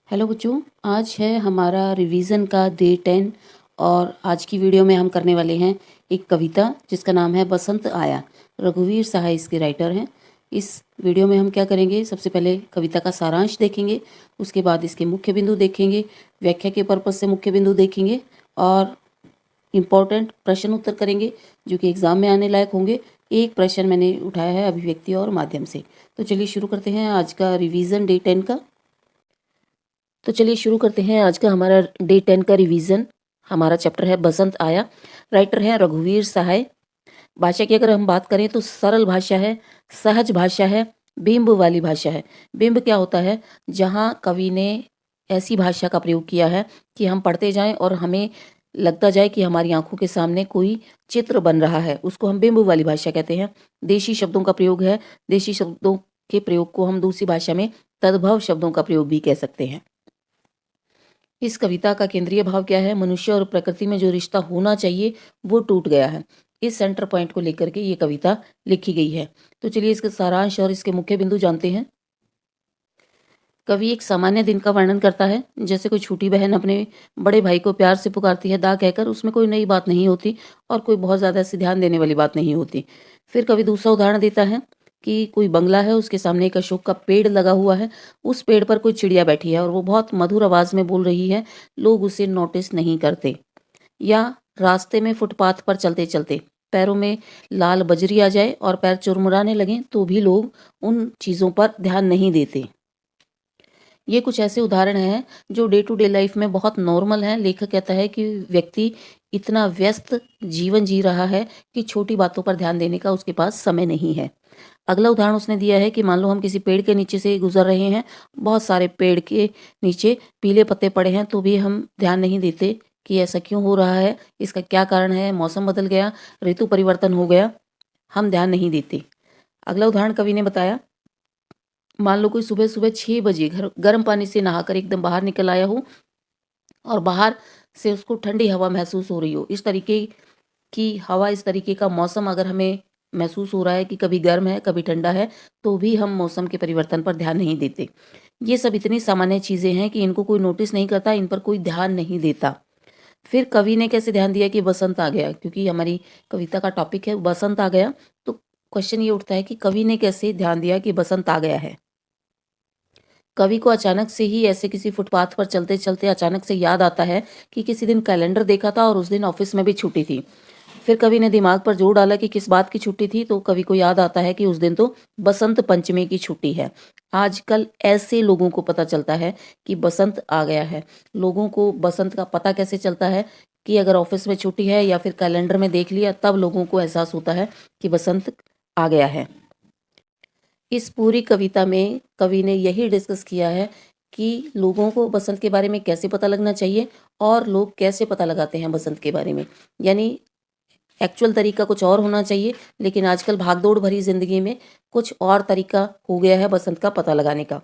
Hello बच्चों, आज है हमारा रिवीजन का डे 10 और आज की वीडियो में हम करने वाले हैं एक कविता जिसका नाम है बसंत आया। रघुवीर सहाय इसके राइटर हैं। इस वीडियो में हम क्या करेंगे, सबसे पहले कविता का सारांश देखेंगे, उसके बाद इसके मुख्य बिंदु देखेंगे, व्याख्या के पर्पज से मुख्य बिंदु देखेंगे और इम्पॉर्टेंट प्रश्न उत्तर करेंगे जो कि एग्जाम में आने लायक होंगे। एक प्रश्न मैंने उठाया है अभिव्यक्ति और माध्यम से। तो चलिए शुरू करते हैं आज का रिवीजन डे 10 का। तो चलिए शुरू करते हैं आज का हमारा डे 10 का रिवीजन। हमारा चैप्टर है बसंत आया। राइटर हैं रघुवीर सहाय। भाषा की अगर हम बात करें तो सरल भाषा है, सहज भाषा है, बिंब वाली भाषा है। बिंब क्या होता है? जहाँ कवि ने ऐसी भाषा का प्रयोग किया है कि हम पढ़ते जाएं और हमें लगता जाए कि हमारी आंखों के सामने कोई चित्र बन रहा है, उसको हम बिंब वाली भाषा कहते हैं। देशी शब्दों का प्रयोग है। देशी शब्दों के प्रयोग को हम दूसरी भाषा में तद्भव शब्दों का प्रयोग भी कह सकते हैं। इस कविता का केंद्रीय भाव क्या है? मनुष्य और प्रकृति में जो रिश्ता होना चाहिए वो टूट गया है। इस सेंटर पॉइंट को लेकर के ये कविता लिखी गई है। तो चलिए इसका सारांश और इसके मुख्य बिंदु जानते हैं। कवि एक सामान्य दिन का वर्णन करता है, जैसे कोई छोटी बहन अपने बड़े भाई को प्यार से पुकारती है दा कहकर। उसमें कोई नई बात नहीं होती और कोई बहुत ज़्यादा ऐसे ध्यान देने वाली बात नहीं होती। फिर कवि दूसरा उदाहरण देता है कि कोई बंगला है, उसके सामने एक अशोक का पेड़ लगा हुआ है, उस पेड़ पर कोई चिड़िया बैठी है और वो बहुत मधुर आवाज़ में बोल रही है, लोग उसे नोटिस नहीं करते। या रास्ते में फुटपाथ पर चलते चलते पैरों में लाल बजरी आ जाए और पैर चुरमुराने लगें तो भी लोग उन चीज़ों पर ध्यान नहीं देते। ये कुछ ऐसे उदाहरण हैं जो डे टू डे लाइफ में बहुत नॉर्मल हैं। लेखक कहता है कि व्यक्ति इतना व्यस्त जीवन जी रहा है कि छोटी बातों पर ध्यान देने का उसके पास समय नहीं है। अगला उदाहरण उसने दिया है कि मान लो हम किसी पेड़ के नीचे से गुजर रहे हैं, बहुत सारे पेड़ के नीचे पीले पत्ते पड़े हैं तो भी हम ध्यान नहीं देते कि ऐसा क्यों हो रहा है, इसका क्या कारण है, मौसम बदल गया, ऋतु परिवर्तन हो गया, हम ध्यान नहीं देते। अगला उदाहरण कवि ने बताया, मान लो कोई सुबह सुबह 6 बजे गर्म पानी से नहाकर एकदम बाहर निकल आया हो और बाहर से उसको ठंडी हवा महसूस हो रही हो। इस तरीके की हवा, इस तरीके का मौसम अगर हमें महसूस हो रहा है कि कभी गर्म है कभी ठंडा है, तो भी हम मौसम के परिवर्तन पर ध्यान नहीं देते। ये सब इतनी सामान्य चीज़ें हैं कि इनको कोई नोटिस नहीं करता, इन पर कोई ध्यान नहीं देता। फिर कवि ने कैसे ध्यान दिया कि बसंत आ गया, क्योंकि हमारी कविता का टॉपिक है बसंत आ गया। तो क्वेश्चन ये उठता है कि कवि ने कैसे ध्यान दिया कि बसंत आ गया है। कवि को अचानक से ही ऐसे किसी फुटपाथ पर चलते चलते अचानक से याद आता है कि किसी दिन कैलेंडर देखा था और उस दिन ऑफिस में भी छुट्टी थी। फिर कवि ने दिमाग पर जोर डाला कि किस बात की छुट्टी थी, तो कवि को याद आता है कि उस दिन तो बसंत पंचमी की छुट्टी है। आजकल ऐसे लोगों को पता चलता है कि बसंत आ गया है। लोगों को बसंत का पता कैसे चलता है कि अगर ऑफिस में छुट्टी है या फिर कैलेंडर में देख लिया, तब लोगों को एहसास होता है कि बसंत आ गया है। इस पूरी कविता में कवि ने यही डिस्कस किया है कि लोगों को बसंत के बारे में कैसे पता लगना चाहिए और लोग कैसे पता लगाते हैं बसंत के बारे में। यानी एक्चुअल तरीका कुछ और होना चाहिए, लेकिन आजकल भागदौड़ भरी जिंदगी में कुछ और तरीका हो गया है बसंत का पता लगाने का।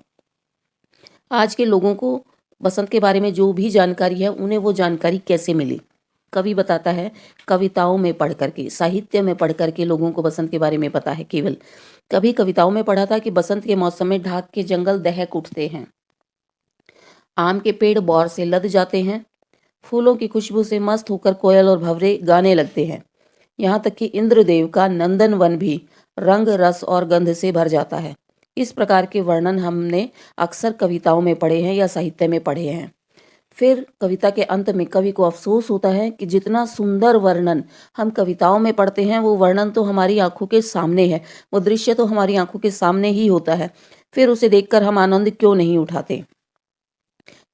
आज के लोगों को बसंत के बारे में जो भी जानकारी है, उन्हें वो जानकारी कैसे मिली? कवि बताता है, कविताओं में पढ़ करके, साहित्य में पढ़ करके लोगों को बसंत के बारे में पता है। केवल कभी कविताओं में पढ़ा था कि बसंत के मौसम में ढाक के जंगल दहक उठते हैं, आम के पेड़ बौर से लद जाते हैं, फूलों की खुशबू से मस्त होकर कोयल और भंवरे गाने लगते हैं, यहाँ तक कि इंद्रदेव का नंदन वन भी रंग रस और गंध से भर जाता है। इस प्रकार के वर्णन हमने अक्सर कविताओं में पढ़े हैं या साहित्य में पढ़े हैं। फिर कविता के अंत में कवि को अफसोस होता है कि जितना सुंदर वर्णन हम कविताओं में पढ़ते हैं, वो वर्णन तो हमारी आंखों के सामने है, वो दृश्य तो हमारी आंखों के सामने ही होता है, फिर उसे देखकर हम आनंद क्यों नहीं उठाते?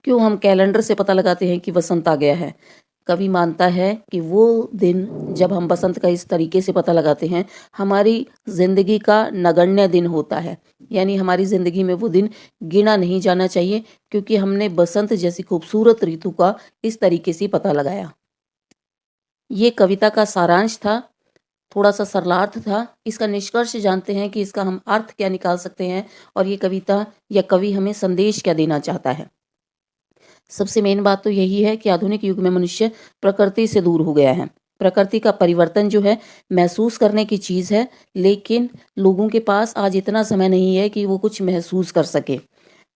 क्यों हम कैलेंडर से पता लगाते हैं कि बसंत आ गया है? कवि मानता है कि वो दिन जब हम बसंत का इस तरीके से पता लगाते हैं, हमारी जिंदगी का नगण्य दिन होता है। यानी हमारी जिंदगी में वो दिन गिना नहीं जाना चाहिए, क्योंकि हमने बसंत जैसी खूबसूरत ऋतु का इस तरीके से पता लगाया। ये कविता का सारांश था, थोड़ा सा सरलार्थ था। इसका निष्कर्ष जानते हैं कि इसका हम अर्थ क्या निकाल सकते हैं और ये कविता या कवि हमें संदेश क्या देना चाहता है। सबसे मेन बात तो यही है कि आधुनिक युग में मनुष्य प्रकृति से दूर हो गया है। प्रकृति का परिवर्तन जो है महसूस करने की चीज़ है, लेकिन लोगों के पास आज इतना समय नहीं है कि वो कुछ महसूस कर सके।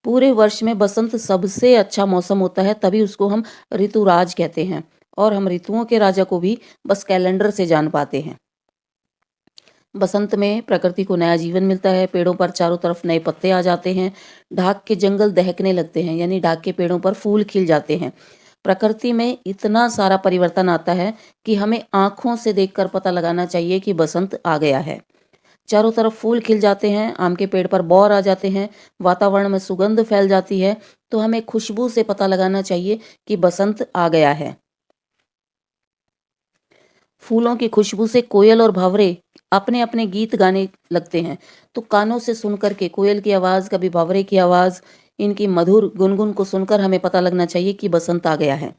पूरे वर्ष में बसंत सबसे अच्छा मौसम होता है, तभी उसको हम ऋतुराज कहते हैं और हम ऋतुओं के राजा को भी बस कैलेंडर से जान पाते हैं। बसंत में प्रकृति को नया जीवन मिलता है, पेड़ों पर चारों तरफ नए पत्ते आ जाते हैं, ढाक के जंगल दहकने लगते हैं, यानी ढाक के पेड़ों पर फूल खिल जाते हैं। प्रकृति में इतना सारा परिवर्तन आता है कि हमें आंखों से देखकर पता लगाना चाहिए कि बसंत आ गया है। चारों तरफ फूल खिल जाते हैं, आम के पेड़ पर बौर आ जाते हैं, वातावरण में सुगंध फैल जाती है, तो हमें खुशबू से पता लगाना चाहिए कि बसंत आ गया है। फूलों की खुशबू से कोयल और भंवरे अपने अपने गीत गाने लगते हैं, तो कानों से सुनकर के कोयल की आवाज़, कभी भंवरे की आवाज़, इनकी मधुर गुनगुन को सुनकर हमें पता लगना चाहिए कि बसंत आ गया है।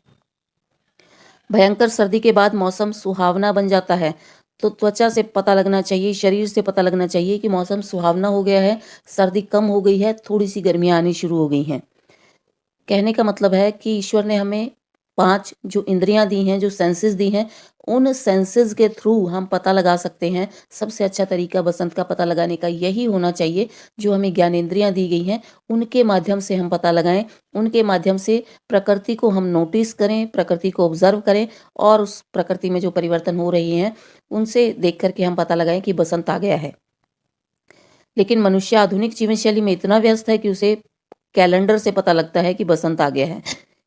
भयंकर सर्दी के बाद मौसम सुहावना बन जाता है, तो त्वचा से पता लगना चाहिए, शरीर से पता लगना चाहिए कि मौसम सुहावना हो गया है, सर्दी कम हो गई है, थोड़ी सी गर्मियाँ आनी शुरू हो गई हैं। कहने का मतलब है कि ईश्वर ने हमें 5 जो इंद्रियां दी हैं, जो सेंसेस दी हैं, उन सेंसेस के थ्रू हम पता लगा सकते हैं। सबसे अच्छा तरीका बसंत का पता लगाने का यही होना चाहिए, जो हमें ज्ञानेंद्रियां दी गई हैं, उनके माध्यम से हम पता लगाएं, उनके माध्यम से प्रकृति को हम नोटिस करें, प्रकृति को ऑब्जर्व करें और उस प्रकृति में जो परिवर्तन हो रही हैं, उनसे देख करके हम पता लगाएं कि बसंत आ गया है। लेकिन मनुष्य आधुनिक जीवन शैली में इतना व्यस्त है कि उसे कैलेंडर से पता लगता है कि बसंत आ गया है।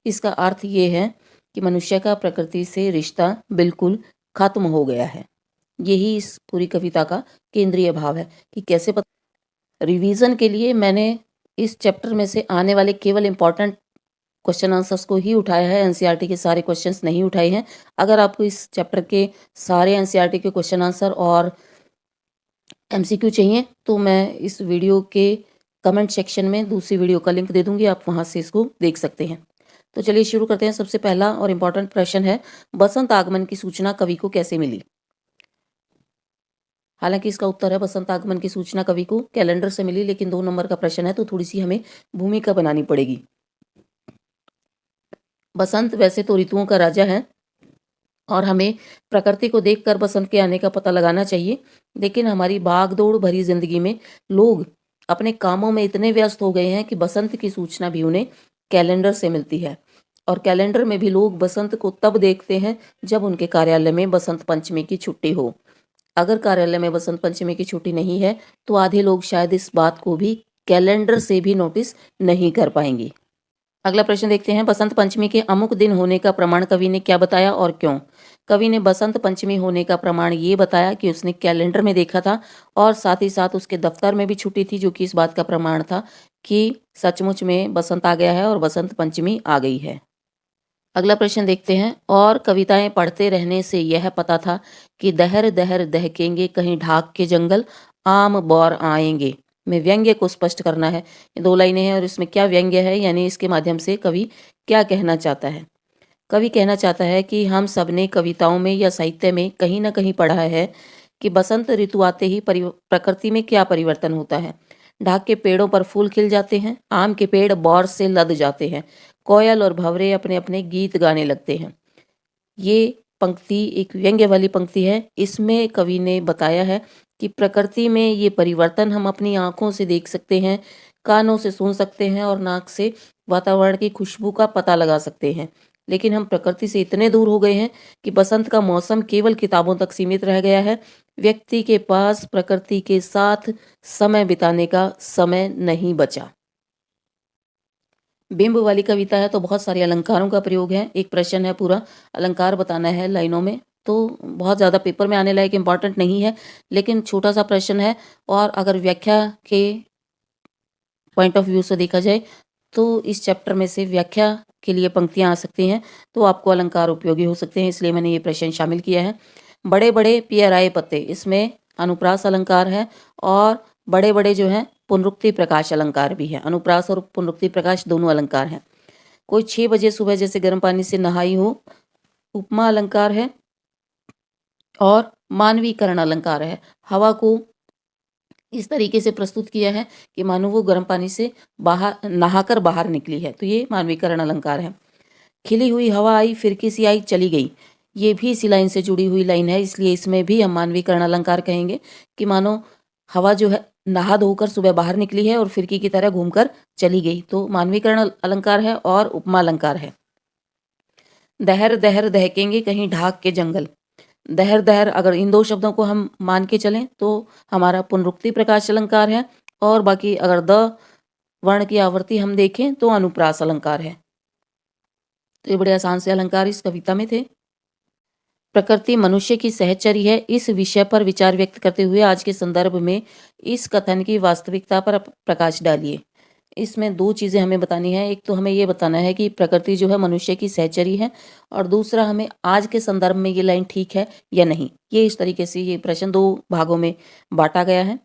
इसका अर्थ ये है कि मनुष्य का प्रकृति से रिश्ता बिल्कुल खत्म हो गया है। यही इस पूरी कविता का केंद्रीय भाव है कि कैसे रिवीजन के लिए मैंने इस चैप्टर में से आने वाले केवल इंपॉर्टेंट क्वेश्चन आंसर्स को ही उठाया है, एनसीईआरटी के सारे क्वेश्चंस नहीं उठाए हैं। अगर आपको इस चैप्टर के सारे एनसीईआरटी के क्वेश्चन आंसर और एमसीक्यू चाहिए तो मैं इस वीडियो के कमेंट सेक्शन में दूसरी वीडियो का लिंक दे दूंगी, आप वहां से इसको देख सकते हैं। तो चलिए शुरू करते हैं। सबसे पहला और इम्पोर्टेंट प्रश्न है, बसंत आगमन की सूचना कवि को कैसे मिली? हालांकि इसका उत्तर है बसंत आगमन की सूचना कवि को कैलेंडर से मिली, लेकिन 2 नंबर का प्रश्न है तो थोड़ी सी हमें भूमिका बनानी पड़ेगी। बसंत वैसे तो ऋतुओं का राजा है और हमें प्रकृति को देखकर बसंत के आने का पता लगाना चाहिए, लेकिन हमारी भागदौड़ भरी जिंदगी में लोग अपने कामों में इतने व्यस्त हो गए हैं कि बसंत की सूचना भी उन्हें कैलेंडर से मिलती है। और कैलेंडर में भी लोग बसंत को तब देखते हैं जब उनके कार्यालय में बसंत पंचमी की छुट्टी हो। अगर कार्यालय में बसंत पंचमी की छुट्टी नहीं है तो आधे लोग शायद इस बात को भी कैलेंडर से भी नोटिस नहीं कर पाएंगे। अगला प्रश्न देखते हैं, बसंत पंचमी के अमुक दिन होने का प्रमाण कवि ने क्या बताया और क्यों? कवि ने बसंत पंचमी होने का प्रमाण ये बताया कि उसने कैलेंडर में देखा था और साथ ही साथ उसके दफ्तर में भी छुट्टी थी, जो कि इस बात का प्रमाण था कि सचमुच में बसंत आ गया है और बसंत पंचमी आ गई है। अगला प्रश्न देखते हैं, और कविताएं पढ़ते रहने से यह पता था कि दहर दहर दहकेंगे कहीं ढाक के जंगल, आम बौर आएंगे। में व्यंग्य को स्पष्ट करना है। ये 2 लाइनें हैं और इसमें क्या व्यंग्य है, यानी इसके माध्यम से कवि क्या कहना चाहता है? कवि कहना चाहता है कि हम सबने कविताओं में या साहित्य में कहीं ना कहीं पढ़ा है कि बसंत ऋतु आते ही प्रकृति में क्या परिवर्तन होता है। ढाक के पेड़ों पर फूल खिल जाते हैं, आम के पेड़ बौर से लद जाते हैं, कोयल और भंवरे अपने अपने गीत गाने लगते हैं। ये पंक्ति एक व्यंग्य वाली पंक्ति है। इसमें कवि ने बताया है कि प्रकृति में ये परिवर्तन हम अपनी आंखों से देख सकते हैं, कानों से सुन सकते हैं और नाक से वातावरण की खुशबू का पता लगा सकते हैं। लेकिन हम प्रकृति से इतने दूर हो गए हैं कि बसंत का मौसम केवल किताबों तक सीमित रह गया है। व्यक्ति के पास प्रकृति के साथ समय बिताने का समय नहीं बचा। बिंब वाली कविता है तो बहुत सारे अलंकारों का प्रयोग है। एक प्रश्न है, पूरा अलंकार बताना है लाइनों में, तो बहुत ज़्यादा पेपर में आने लायक इम्पॉर्टेंट नहीं है, लेकिन छोटा सा प्रश्न है। और अगर व्याख्या के पॉइंट ऑफ व्यू से देखा जाए तो इस चैप्टर में से व्याख्या के लिए पंक्तियां आ सकती हैं, तो आपको अलंकार उपयोगी हो सकते हैं, इसलिए मैंने ये प्रश्न शामिल किया है। बड़े बड़े पियराए पत्ते, इसमें अनुप्रास अलंकार है और बड़े बड़े जो हैं पुनरुक्ति प्रकाश अलंकार भी है। अनुप्रास और पुनरुक्ति प्रकाश दोनों अलंकार हैं। कोई 6 बजे सुबह जैसे गर्म पानी से नहाई हो, उपमा अलंकार है। और मानवीकरण अलंकार है। हवा को इस तरीके से प्रस्तुत किया है कि मानो वो गर्म पानी से बाहर नहाकर बाहर निकली है, तो ये मानवीकरण अलंकार है। खिली हुई हवा आई, फिर किसी आई चली गई, ये भी इसी लाइन से जुड़ी हुई लाइन है, इसलिए इसमें भी हम मानवीकरण अलंकार कहेंगे कि मानो हवा जो है नहा धोकर सुबह बाहर निकली है और फिरकी की तरह घूमकर चली गई। तो मानवीकरण अलंकार है और उपमा अलंकार है। दहर दहर दहकेंगे कहीं ढाक के जंगल। दहर दहर, अगर इन दो शब्दों को हम मान के चलें तो हमारा पुनरुक्ति प्रकाश अलंकार है, और बाकी अगर द वर्ण की आवर्ती हम देखें तो अनुप्रास अलंकार है। तो ये बड़े आसान से अलंकार इस कविता में थे। प्रकृति मनुष्य की सहचरी है, इस विषय पर विचार व्यक्त करते हुए आज के संदर्भ में इस कथन की वास्तविकता पर प्रकाश डालिए। इसमें दो चीज़ें हमें बतानी है। एक तो हमें ये बताना है कि प्रकृति जो है मनुष्य की सहचरी है, और दूसरा हमें आज के संदर्भ में ये लाइन ठीक है या नहीं। ये इस तरीके से ये प्रश्न दो भागों में बांटा गया है।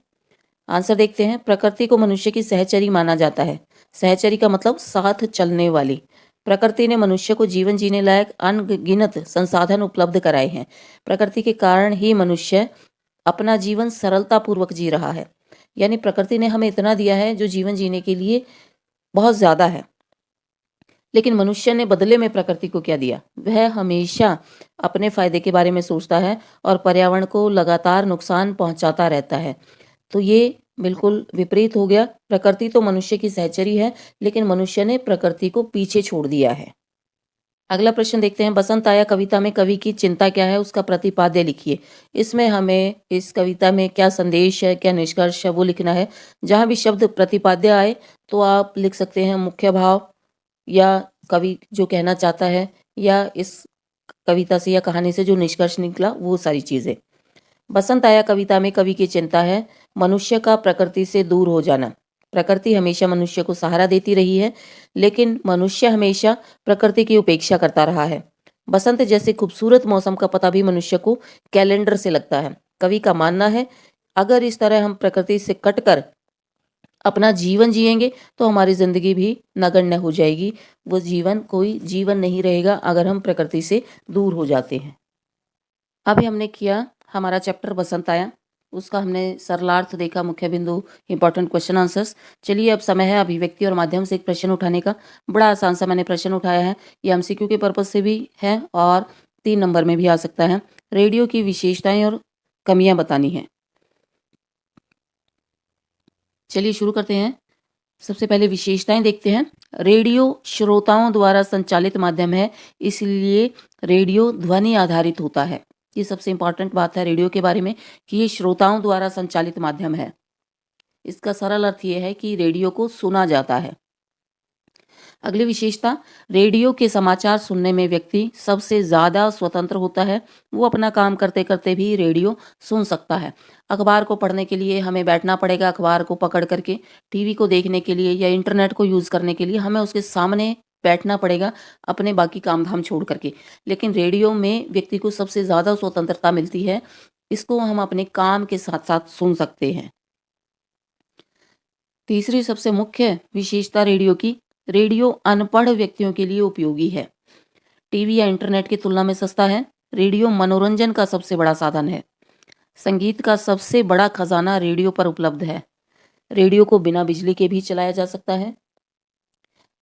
आंसर देखते हैं। प्रकृति को मनुष्य की सहचरी माना जाता है। सहचरी का मतलब साथ चलने वाली। प्रकृति ने मनुष्य को जीवन जीने लायक अनगिनत संसाधन उपलब्ध कराए हैं। प्रकृति के कारण ही मनुष्य अपना जीवन सरलता पूर्वक जी रहा है। यानी प्रकृति ने हमें इतना दिया है जो जीवन जीने के लिए बहुत ज्यादा है। लेकिन मनुष्य ने बदले में प्रकृति को क्या दिया? वह हमेशा अपने फायदे के बारे में सोचता है और पर्यावरण को लगातार नुकसान पहुंचाता रहता है। तो ये बिल्कुल विपरीत हो गया। प्रकृति तो मनुष्य की सहचरी है, लेकिन मनुष्य ने प्रकृति को पीछे छोड़ दिया है। अगला प्रश्न देखते हैं। बसंत आया कविता में कवि की चिंता क्या है, उसका प्रतिपाद्य लिखिए। इसमें हमें इस कविता में क्या संदेश है, क्या निष्कर्ष है, वो लिखना है। जहां भी शब्द प्रतिपाद्य आए तो आप लिख सकते हैं मुख्य भाव, या कवि जो कहना चाहता है, या इस कविता से या कहानी से जो निष्कर्ष निकला, वो सारी चीजें। बसंत आया कविता में कवि की चिंता है मनुष्य का प्रकृति से दूर हो जाना। प्रकृति हमेशा मनुष्य को सहारा देती रही है, लेकिन मनुष्य हमेशा प्रकृति की उपेक्षा करता रहा है। बसंत जैसे खूबसूरत मौसम का पता भी मनुष्य को कैलेंडर से लगता है। कवि का मानना है अगर इस तरह हम प्रकृति से कटकर अपना जीवन जिएंगे तो हमारी जिंदगी भी नगण्य हो जाएगी। वो जीवन कोई जीवन नहीं रहेगा अगर हम प्रकृति से दूर हो जाते हैं। अभी हमने किया हमारा चैप्टर बसंत आया, उसका हमने सरलार्थ देखा, मुख्य बिंदु, इंपॉर्टेंट क्वेश्चन आंसर्स। चलिए अब समय है अभिव्यक्ति और माध्यम से एक प्रश्न उठाने का। बड़ा आसान सा मैंने प्रश्न उठाया है। ये एमसीक्यू के पर्पज से भी है और 3 नंबर में भी आ सकता है। रेडियो की विशेषताएं और कमियां बतानी है। चलिए शुरू करते हैं। सबसे पहले विशेषताएं देखते हैं। रेडियो श्रोताओं द्वारा संचालित माध्यम है, इसलिए रेडियो ध्वनि आधारित होता है। ये सबसे इंपॉर्टेंट बात है रेडियो के बारे में कि ये श्रोताओं द्वारा संचालित माध्यम है। इसका सरल अर्थ ये है कि रेडियो को सुना जाता है। अगली विशेषता, रेडियो के समाचार सुनने में व्यक्ति सबसे ज्यादा स्वतंत्र होता है। वो अपना काम करते करते भी रेडियो सुन सकता है। अखबार को पढ़ने के लिए हमें बैठना पड़ेगा अखबार को पकड़ करके, टीवी को देखने के लिए या इंटरनेट को यूज करने के लिए हमें उसके सामने बैठना पड़ेगा अपने बाकी काम धाम छोड़ करके। लेकिन रेडियो में व्यक्ति को सबसे ज्यादा स्वतंत्रता मिलती है। इसको हम अपने काम के साथ साथ सुन सकते हैं। तीसरी सबसे मुख्य विशेषता रेडियो की, रेडियो अनपढ़ व्यक्तियों के लिए उपयोगी है। टीवी या इंटरनेट की तुलना में सस्ता है। रेडियो मनोरंजन का सबसे बड़ा साधन है। संगीत का सबसे बड़ा खजाना रेडियो पर उपलब्ध है। रेडियो को बिना बिजली के भी चलाया जा सकता है।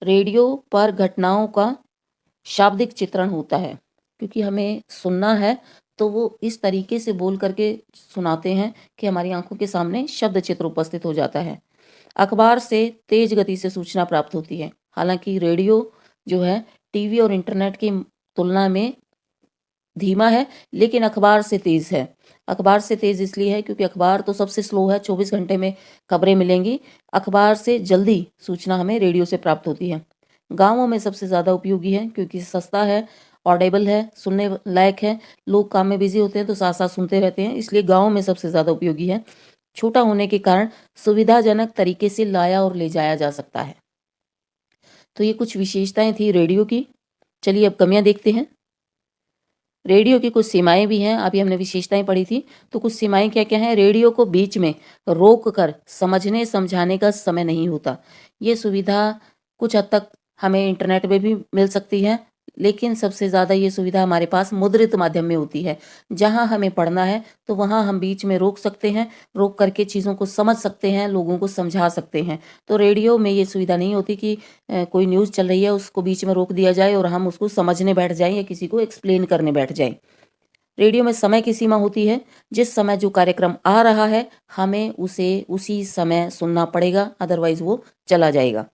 रेडियो पर घटनाओं का शाब्दिक चित्रण होता है, क्योंकि हमें सुनना है तो वो इस तरीके से बोल करके सुनाते हैं कि हमारी आंखों के सामने शब्द चित्र उपस्थित हो जाता है। अखबार से तेज गति से सूचना प्राप्त होती है। हालांकि रेडियो जो है टीवी और इंटरनेट की तुलना में धीमा है, लेकिन अखबार से तेज है। अखबार से तेज इसलिए है क्योंकि अखबार तो सबसे स्लो है, 24 घंटे में खबरें मिलेंगी। अखबार से जल्दी सूचना हमें रेडियो से प्राप्त होती है। गांवों में सबसे ज़्यादा उपयोगी है क्योंकि सस्ता है, ऑडेबल है, सुनने लायक है। लोग काम में बिजी होते हैं तो साथ साथ सुनते रहते हैं, इसलिए गाँव में सबसे ज़्यादा उपयोगी है। छोटा होने के कारण सुविधाजनक तरीके से लाया और ले जाया जा सकता है। तो ये कुछ विशेषताएं थी रेडियो की। चलिए अब कमियां देखते हैं। रेडियो की कुछ सीमाएं भी हैं। अभी हमने विशेषताएं पढ़ी थी, तो कुछ सीमाएं क्या क्या हैं। रेडियो को बीच में रोक कर समझने समझाने का समय नहीं होता। ये सुविधा कुछ हद तक हमें इंटरनेट में भी मिल सकती है, लेकिन सबसे ज़्यादा ये सुविधा हमारे पास मुद्रित माध्यम में होती है। जहाँ हमें पढ़ना है तो वहाँ हम बीच में रोक सकते हैं, रोक करके चीज़ों को समझ सकते हैं, लोगों को समझा सकते हैं। तो रेडियो में ये सुविधा नहीं होती कि कोई न्यूज़ चल रही है उसको बीच में रोक दिया जाए और हम उसको समझने बैठ जाएं या किसी को एक्सप्लेन करने बैठ जाएं। रेडियो में समय की सीमा होती है। जिस समय जो कार्यक्रम आ रहा है हमें उसे उसी समय सुनना पड़ेगा, अदरवाइज वो चला जाएगा।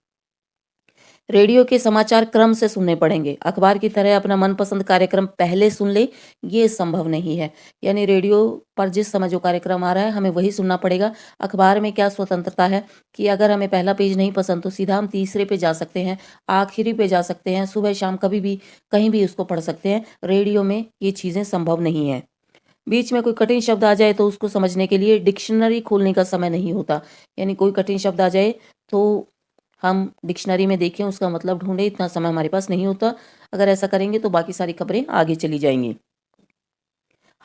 रेडियो के समाचार क्रम से सुनने पड़ेंगे। अखबार की तरह अपना मनपसंद कार्यक्रम पहले सुन ले, ये संभव नहीं है। यानी रेडियो पर जिस समय जो कार्यक्रम आ रहा है हमें वही सुनना पड़ेगा। अखबार में क्या स्वतंत्रता है कि अगर हमें पहला पेज नहीं पसंद तो सीधा हम तीसरे पे जा सकते हैं, आखिरी पे जा सकते हैं, सुबह शाम कभी भी कहीं भी उसको पढ़ सकते हैं। रेडियो में ये चीज़ें संभव नहीं है। बीच में कोई कठिन शब्द आ जाए तो उसको समझने के लिए डिक्शनरी खोलने का समय नहीं होता। यानी कोई कठिन शब्द आ जाए तो हम डिक्शनरी में देखें, उसका मतलब ढूंढें, इतना समय हमारे पास नहीं होता। अगर ऐसा करेंगे तो बाकी सारी खबरें आगे चली जाएंगी।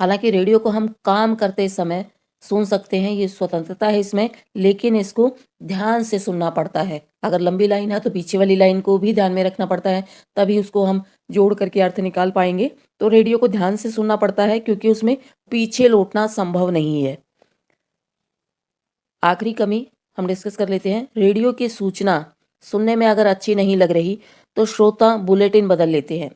हालांकि रेडियो को हम काम करते समय सुन सकते हैं, ये स्वतंत्रता है इसमें, लेकिन इसको ध्यान से सुनना पड़ता है। अगर लंबी लाइन है तो पीछे वाली लाइन को भी ध्यान में रखना पड़ता है, तभी उसको हम जोड़ करके अर्थ निकाल पाएंगे। तो रेडियो को ध्यान से सुनना पड़ता है क्योंकि उसमें पीछे लौटना संभव नहीं है। आखिरी कमी हम डिस्कस कर लेते हैं। रेडियो की सूचना सुनने में अगर अच्छी नहीं लग रही तो श्रोता बुलेटिन बदल लेते हैं।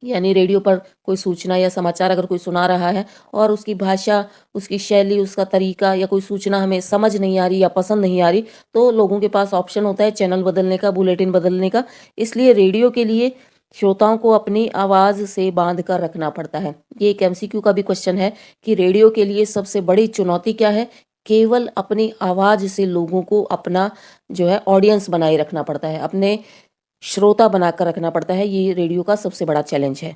यानी रेडियो पर कोई सूचना या समाचार अगर कोई सुना रहा है और उसकी भाषा, उसकी शैली, उसका तरीका या कोई सूचना हमें समझ नहीं आ रही या पसंद नहीं आ रही, तो लोगों के पास ऑप्शन होता है चैनल बदलने का, बुलेटिन बदलने का। इसलिए रेडियो के लिए श्रोताओं को अपनी आवाज़ से बांध कर रखना पड़ता है। ये एक एमसीक्यू का भी क्वेश्चन है कि रेडियो के लिए सबसे बड़ी चुनौती क्या है। केवल अपनी आवाज़ से लोगों को अपना जो है ऑडियंस बनाए रखना पड़ता है, अपने श्रोता बनाकर रखना पड़ता है। ये रेडियो का सबसे बड़ा चैलेंज है।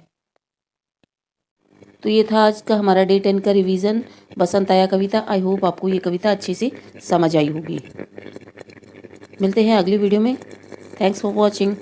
तो ये था आज का हमारा डे 10 का रिवीजन, बसंत आया कविता। आई होप आपको ये कविता अच्छे से समझ आई होगी। मिलते हैं अगली वीडियो में। Thanks for watching.